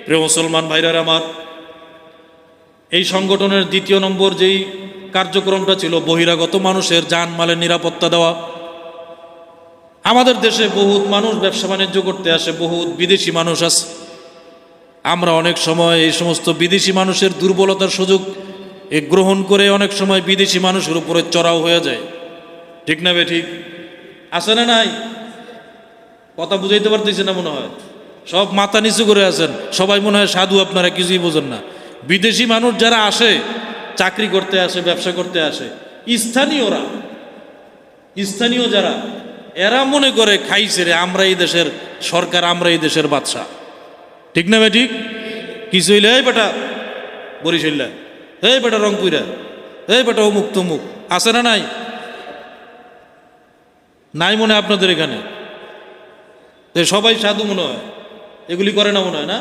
প্রিয় মুসলমান ভাইরা আমার, এই সংগঠনের দ্বিতীয় নম্বর যেই কার্যক্রমটা ছিল বহিরাগত মানুষের জানমালের নিরাপত্তা দেওয়া। আমাদের দেশে বহুত মানুষ ব্যবসা বাণিজ্য করতে আসে, বহুত বিদেশি মানুষ আছে। আমরা অনেক সময় এই সমস্ত বিদেশি মানুষের দুর্বলতার সুযোগ গ্রহণ করে অনেক সময় বিদেশি মানুষের উপরে চড়াও হয়ে যায়। ঠিক না বে ঠিক? আছে না নাই? কথা বুঝাইতে পারতেছি না মনে হয়। সব মাথা নিচু করে আছেন, সবাই মনে হয় সাধু, আপনারা কিছুই বোঝেন না। বিদেশি মানুষ যারা আসে, চাকরি করতে আসে, ব্যবসা করতে আসে, স্থানীয় যারা, এরা মনে করে খাইছে রে, আমরা এই দেশের সরকার, আমরা এই দেশের বাদশা। ঠিক না বে ঠিক? কিছু হইলে এই বেটা বরিশাল্লা, এই বেটা রংপুরা, এই বেটা অমুক তমুক, আছে না নাই? নাই মনে হয় আপনাদের এখানে? সবাই সাধু মনে হয়, এগুলি করে না মনে হয় না?